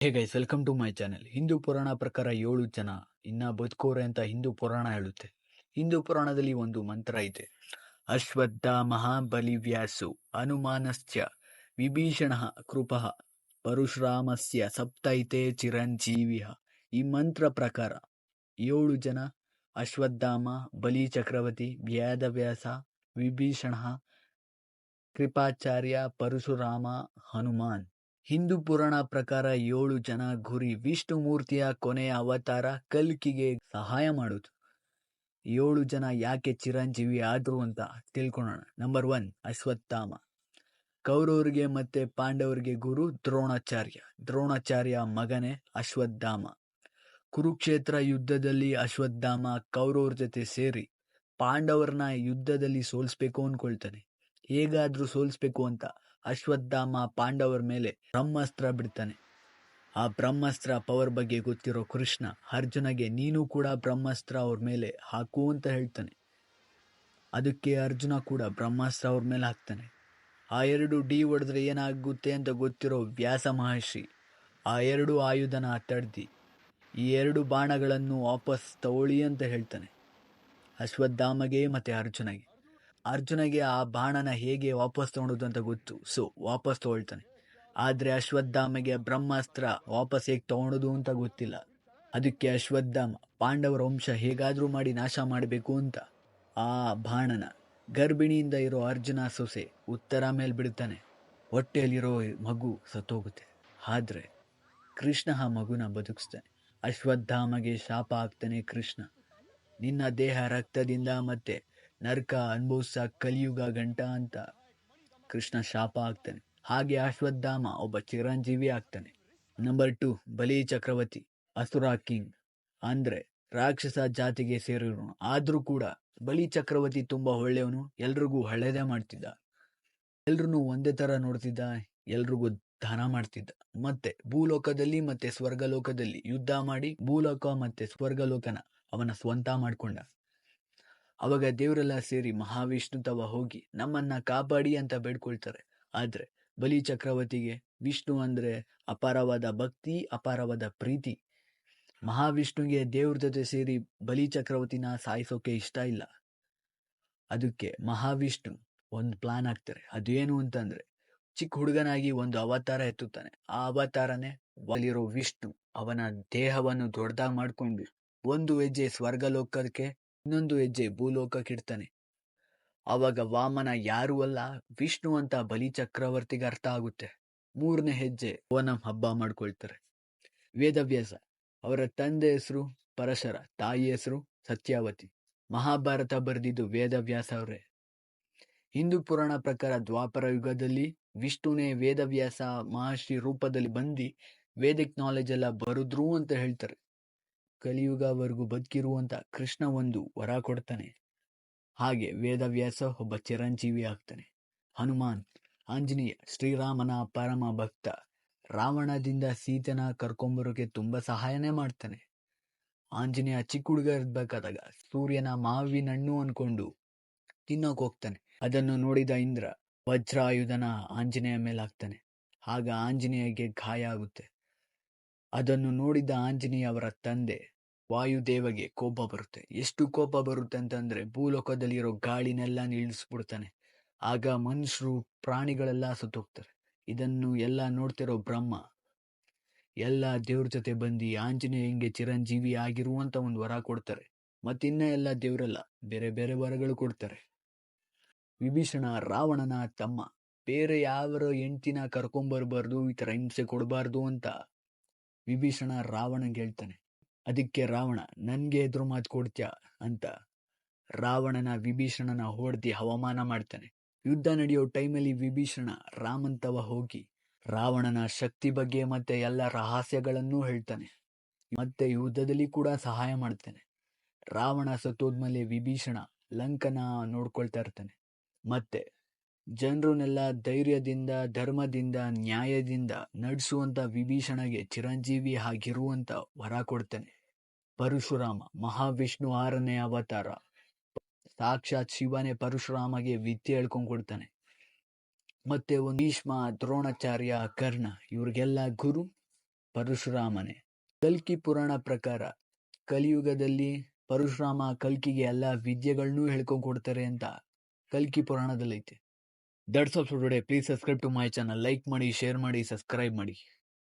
Hey guys, welcome to my channel. Hindu ಪುರಾಣ ಪ್ರಕಾರ 7 ಜನ ಇನ್ನ ಬದುಕೋರೆ ಅಂತ ಹಿಂದೂ ಪುರಾಣ ಹೇಳುತ್ತೆ. ಹಿಂದೂ ಪುರಾಣದಲ್ಲಿ ಒಂದು ಮಂತ್ರ ಇದೆ. ಅಶ್ವತ್ಥಾಮಃ ಬಲಿವ್ಯಾಸೋ ಹನುಮಾನಶ್ಚ ವಿಭೀಷಣಃ ಕೃಪಃ ಪರಶುರಾಮಸ್ಯ ಸಪ್ತೈತೆ ಚಿರಂಜೀವಿಃ. ಈ ಮಂತ್ರ ಪ್ರಕಾರ 7 ಜನ ಅಶ್ವತ್ಥಾಮ, ಬಲಿ ಚಕ್ರವರ್ತಿ, ವೇದವ್ಯಾಸ, ವಿಭೀಷಣ, ಕೃಪಾಚಾರ್ಯ, ಪರಶುರಾಮ, ಹನುಮಾನ್. ಹಿಂದೂ ಪುರಾಣ ಪ್ರಕಾರ 7 ಜನ ಗುರಿ ವಿಷ್ಣು ಮೂರ್ತಿಯ ಕೊನೆಯ ಅವತಾರ ಕಲ್ಕಿಗೆ ಸಹಾಯ ಮಾಡುದು. 7 ಜನ ಯಾಕೆ ಚಿರಂಜೀವಿ ಆದ್ರು ಅಂತ ತಿಳ್ಕೊಳ್ಳೋಣ. ನಂಬರ್ 1, ಅಶ್ವತ್ಥಾಮ. ಕೌರವರಿಗೆ ಮತ್ತೆ ಪಾಂಡವರಿಗೆ ಗುರು ದ್ರೋಣಾಚಾರ್ಯ ಮಗನೇ ಅಶ್ವತ್ಥಾಮ. ಕುರುಕ್ಷೇತ್ರ ಯುದ್ಧದಲ್ಲಿ ಅಶ್ವತ್ಥಾಮ ಕೌರವ್ರ ಜೊತೆ ಸೇರಿ ಪಾಂಡವರನ್ನ ಯುದ್ಧದಲ್ಲಿ ಸೋಲಿಸ್ಬೇಕು ಅನ್ಕೊಳ್ತಾನೆ. ಹೇಗಾದ್ರೂ ಸೋಲಿಸ್ಬೇಕು ಅಂತ ಅಶ್ವತ್ಥಾಮ ಪಾಂಡವರ ಮೇಲೆ ಬ್ರಹ್ಮಾಸ್ತ್ರ ಬಿಡ್ತಾನೆ. ಆ ಬ್ರಹ್ಮಾಸ್ತ್ರ ಪವರ್ ಬಗ್ಗೆ ಗೊತ್ತಿರೋ ಕೃಷ್ಣ ಅರ್ಜುನಗೆ ನೀನು ಕೂಡ ಬ್ರಹ್ಮಾಸ್ತ್ರ ಅವ್ರ ಮೇಲೆ ಹಾಕು ಅಂತ ಹೇಳ್ತಾನೆ. ಅದಕ್ಕೆ ಅರ್ಜುನ ಕೂಡ ಬ್ರಹ್ಮಾಸ್ತ್ರ ಅವ್ರ ಮೇಲೆ ಹಾಕ್ತಾನೆ. ಆ 2 ಡಿ ಹೊಡೆದ್ರೆ ಏನಾಗುತ್ತೆ ಅಂತ ಗೊತ್ತಿರೋ ವ್ಯಾಸ ಮಹರ್ಷಿ ಆ 2 ಆಯುಧನ ತಡ್ದಿ ಈ 2 ಬಾಣಗಳನ್ನು ವಾಪಸ್ ತಗೊಳ್ಳಿ ಅಂತ ಹೇಳ್ತಾನೆ ಅಶ್ವತ್ಥಾಮಗೆ ಮತ್ತೆ ಅರ್ಜುನಗೆ ಆ ಬಾಣನ ಹೇಗೆ ವಾಪಸ್ ತಗೊಳ್ಳೋದು ಅಂತ ಗೊತ್ತು. ಸೊ ವಾಪಸ್ ತಗೊಳ್ತಾನೆ. ಆದ್ರೆ ಅಶ್ವತ್ಥಾಮಗೆ ಬ್ರಹ್ಮಾಸ್ತ್ರ ವಾಪಸ್ ಹೇಗೆ ತಗೊಳ್ಳೋದು ಅಂತ ಗೊತ್ತಿಲ್ಲ. ಅದಕ್ಕೆ ಅಶ್ವತ್ಥಾಮ ಪಾಂಡವರ ವಂಶ ಹೇಗಾದ್ರೂ ಮಾಡಿ ನಾಶ ಮಾಡಬೇಕು ಅಂತ ಆ ಬಾಣನ ಗರ್ಭಿಣಿಯಿಂದ ಇರೋ ಅರ್ಜುನ ಸೊಸೆ ಉತ್ತರ ಮೇಲೆ ಬಿಡ್ತಾನೆ. ಹೊಟ್ಟೆಯಲ್ಲಿರೋ ಮಗು ಸತ್ತೋಗುತ್ತೆ. ಆದ್ರೆ ಕೃಷ್ಣ ಆ ಮಗುನ ಬದುಕಿಸ್ತಾನೆ. ಅಶ್ವತ್ಥಾಮಗೆ ಶಾಪ ಆಗ್ತಾನೆ ಕೃಷ್ಣ, ನಿನ್ನ ದೇಹ ರಕ್ತದಿಂದ ಮತ್ತೆ ನರಕ ಅನುಭವಿಸ ಕಲಿಯುಗ ಗಂಟ ಅಂತ ಕೃಷ್ಣ ಶಾಪ ಆಗ್ತಾನೆ. ಹಾಗೆ ಅಶ್ವತ್ಥಾಮ ಒಬ್ಬ ಚಿರಂಜೀವಿ ಆಗ್ತಾನೆ. ನಂಬರ್ 2, ಬಲಿ ಚಕ್ರವರ್ತಿ. ಅಸುರ ಕಿಂಗ್ ಅಂದ್ರೆ ರಾಕ್ಷಸ ಜಾತಿಗೆ ಸೇರಿರೋನು. ಆದ್ರೂ ಕೂಡ ಬಲಿ ಚಕ್ರವರ್ತಿ ತುಂಬಾ ಒಳ್ಳೆಯವನು. ಎಲ್ರಿಗೂ ಒಳ್ಳೇದೇ ಮಾಡ್ತಿದ್ದ, ಎಲ್ರೂ ಒಂದೇ ತರ ನೋಡ್ತಿದ್ದ, ಎಲ್ರಿಗೂ ದಾನ ಮಾಡ್ತಿದ್ದ. ಮತ್ತೆ ಭೂಲೋಕದಲ್ಲಿ ಮತ್ತೆ ಸ್ವರ್ಗಲೋಕದಲ್ಲಿ ಯುದ್ಧ ಮಾಡಿ ಭೂಲೋಕ ಮತ್ತೆ ಸ್ವರ್ಗಲೋಕನ ಅವನ ಸ್ವಂತ ಮಾಡ್ಕೊಂಡ. ಅವಾಗ ದೇವರೆಲ್ಲ ಸೇರಿ ಮಹಾವಿಷ್ಣು ತವ ಹೋಗಿ ನಮ್ಮನ್ನ ಕಾಪಾಡಿ ಅಂತ ಬೇಡ್ಕೊಳ್ತಾರೆ. ಆದ್ರೆ ಬಲಿ ಚಕ್ರವರ್ತಿಗೆ ವಿಷ್ಣು ಅಂದ್ರೆ ಅಪಾರವಾದ ಭಕ್ತಿ, ಅಪಾರವಾದ ಪ್ರೀತಿ. ಮಹಾವಿಷ್ಣುಗೆ ದೇವ್ರ ಜೊತೆ ಸೇರಿ ಬಲಿ ಚಕ್ರವರ್ತಿನ ಸಾಯಿಸೋಕೆ ಇಷ್ಟ ಇಲ್ಲ. ಅದಕ್ಕೆ ಮಹಾವಿಷ್ಣು ಒಂದು ಪ್ಲಾನ್ ಹಾಕ್ತಾರೆ. ಅದೇನು ಅಂತಂದ್ರೆ ಚಿಕ್ಕ ಹುಡುಗನಾಗಿ ಒಂದು ಅವತಾರ ಎತ್ತುತ್ತಾನೆ. ಆ ಅವತಾರನೇ ಅಲ್ಲಿರೋ ವಿಷ್ಣು ಅವನ ದೇಹವನ್ನು ದೊಡ್ಡದಾಗಿ ಮಾಡ್ಕೊಂಡು ಒಂದು ಹೆಜ್ಜೆ ಸ್ವರ್ಗಲೋಕಕ್ಕೆ, ಇನ್ನೊಂದು ಹೆಜ್ಜೆ ಭೂಲೋಕಕ್ಕೆ ಇಡ್ತಾನೆ. ಅವಾಗ ವಾಮನ ಯಾರು ಅಲ್ಲ ವಿಷ್ಣು ಅಂತ ಬಲಿ ಚಕ್ರವರ್ತಿಗೆ ಅರ್ಥ ಆಗುತ್ತೆ. 3ನೇ ಹೆಜ್ಜೆ ಓನಂ ಹಬ್ಬ ಮಾಡ್ಕೊಳ್ತಾರೆ. ವೇದವ್ಯಾಸ ಅವರ ತಂದೆ ಹೆಸರು ಪರಶರ, ತಾಯಿ ಹೆಸರು ಸತ್ಯಾವತಿ. ಮಹಾಭಾರತ ಬರೆದಿದ್ದು ವೇದವ್ಯಾಸ ಅವರೇ. ಹಿಂದೂ ಪುರಾಣ ಪ್ರಕಾರ ದ್ವಾಪರ ಯುಗದಲ್ಲಿ ವಿಷ್ಣುನೇ ವೇದವ್ಯಾಸ ಮಹರ್ಷಿ ರೂಪದಲ್ಲಿ ಬಂದು ವೇದಿಕ್ ನಾಲೆಜ್ ಎಲ್ಲ ಬರುದ್ರು ಅಂತ ಹೇಳ್ತಾರೆ. ಕಲಿಯುಗವರೆಗೂ ಬದುಕಿರುವಂತ ಕೃಷ್ಣ ಒಂದು ವರ ಕೊಡ್ತಾನೆ. ಹಾಗೆ ವೇದವ್ಯಾಸ ಒಬ್ಬ ಚಿರಂಜೀವಿ ಆಗ್ತಾನೆ. ಹನುಮಾನ್ ಆಂಜನೇಯ ಶ್ರೀರಾಮನ ಪರಮ ಭಕ್ತ. ರಾವಣದಿಂದ ಸೀತೆನ ಕರ್ಕೊಂಬರೋಕೆ ತುಂಬಾ ಸಹಾಯನೇ ಮಾಡ್ತಾನೆ. ಆಂಜನೇಯ ಚಿಕ್ಕ ಹುಡುಗ ಇರ್ಬೇಕಾದಾಗ ಸೂರ್ಯನ ಮಾವಿನ ಹಣ್ಣು ಅನ್ಕೊಂಡು ತಿನ್ನೋಕ್ ಹೋಗ್ತಾನೆ. ಅದನ್ನು ನೋಡಿದ ಇಂದ್ರ ವಜ್ರಾಯುಧನ ಆಂಜನೇಯ ಮೇಲೆ ಹಾಕ್ತಾನೆ. ಆಗ ಆಂಜನೇಯಗೆ ಗಾಯ ಆಗುತ್ತೆ. ಅದನ್ನು ನೋಡಿದ ಆಂಜನೇಯ ಅವರ ತಂದೆ ವಾಯುದೇವಗೆ ಕೋಪ ಬರುತ್ತೆ. ಎಷ್ಟು ಕೋಪ ಬರುತ್ತೆ ಅಂತಂದ್ರೆ ಭೂಲೋಕದಲ್ಲಿರೋ ಗಾಳಿನೆಲ್ಲ ನಿಲ್ಲಿಸ್ಬಿಡ್ತಾನೆ. ಆಗ ಮನುಷ್ಯರು ಪ್ರಾಣಿಗಳೆಲ್ಲ ಸತ್ತೋಗ್ತಾರೆ. ಇದನ್ನು ಎಲ್ಲ ನೋಡ್ತಿರೋ ಬ್ರಹ್ಮ ಎಲ್ಲ ದೇವ್ರ ಜೊತೆ ಬಂದು ಆಂಜನೇಯಂಗೆ ಚಿರಂಜೀವಿ ಆಗಿರುವಂತ ಒಂದು ವರ ಕೊಡ್ತಾರೆ. ಮತ್ತಿನ್ನ ಎಲ್ಲ ದೇವರೆಲ್ಲ ಬೇರೆ ಬೇರೆ ವರಗಳು ಕೊಡ್ತಾರೆ. ವಿಭೀಷಣ ರಾವಣನ ತಮ್ಮ. ಬೇರೆ ಯಾವರ ಹೆಂಡ್ತಿನ ಕರ್ಕೊಂಬರ್ಬಾರ್ದು, ಈ ತರ ಹಿಂಸೆ ಕೊಡಬಾರ್ದು ಅಂತ ವಿಭೀಷಣ ರಾವಣಂಗೆ ಹೇಳ್ತಾನೆ. ಅದಕ್ಕೆ ರಾವಣ ನನ್ಗೆ ಎದುರು ಮಾತು ಕೊಡ್ತ್ಯಾ ಅಂತ ರಾವಣನ ವಿಭೀಷಣನ ಹೊಡೆದಿ ಅವಮಾನ ಮಾಡ್ತಾನೆ. ಯುದ್ಧ ನಡೆಯೋ ಟೈಮಲ್ಲಿ ವಿಭೀಷಣ ರಾಮಂತವ ಹೋಗಿ ರಾವಣನ ಶಕ್ತಿ ಬಗ್ಗೆ ಮತ್ತೆ ಎಲ್ಲ ರಹಸ್ಯಗಳನ್ನೂ ಹೇಳ್ತಾನೆ. ಮತ್ತೆ ಯುದ್ಧದಲ್ಲಿ ಕೂಡ ಸಹಾಯ ಮಾಡ್ತಾನೆ. ರಾವಣ ಸತ್ತೋದ್ಮೇಲೆ ವಿಭೀಷಣ ಲಂಕನ ನೋಡ್ಕೊಳ್ತಾ ಇರ್ತಾನೆ. ಮತ್ತೆ ಜನರನ್ನೆಲ್ಲ ಧೈರ್ಯದಿಂದ, ಧರ್ಮದಿಂದ, ನ್ಯಾಯದಿಂದ ನಡೆಸುವಂತ ವಿಭೀಷಣಗೆ ಚಿರಂಜೀವಿ ಆಗಿರುವಂತ ವರ ಕೊಡ್ತಾನೆ. ಪರಶುರಾಮ ಮಹಾವಿಷ್ಣು 6ನೇ ಅವತಾರ. ಸಾಕ್ಷಾತ್ ಶಿವನೇ ಪರಶುರಾಮಗೆ ವಿದ್ಯೆ ಹೇಳ್ಕೊಂಡ್ ಕೊಡ್ತಾನೆ. ಮತ್ತೆ ಒಂದು ಭೀಷ್ಮ, ದ್ರೋಣಾಚಾರ್ಯ, ಕರ್ಣ ಇವ್ರಿಗೆಲ್ಲ ಗುರು ಪರಶುರಾಮನೇ. ಕಲ್ಕಿ ಪುರಾಣ ಪ್ರಕಾರ ಕಲಿಯುಗದಲ್ಲಿ ಪರಶುರಾಮ ಕಲ್ಕಿಗೆ ಎಲ್ಲ ವಿದ್ಯೆಗಳನ್ನೂ ಹೇಳ್ಕೊಂಡು ಕೊಡ್ತಾರೆ ಅಂತ ಕಲ್ಕಿ ಪುರಾಣದಲ್ಲೈತೆ. That's all for today. Please subscribe to my channel. Like ಮಾಡಿ, ಶೇರ್ ಮಾಡಿ, ಸಬ್ಸ್ಕ್ರೈಬ್ ಮಾಡಿ.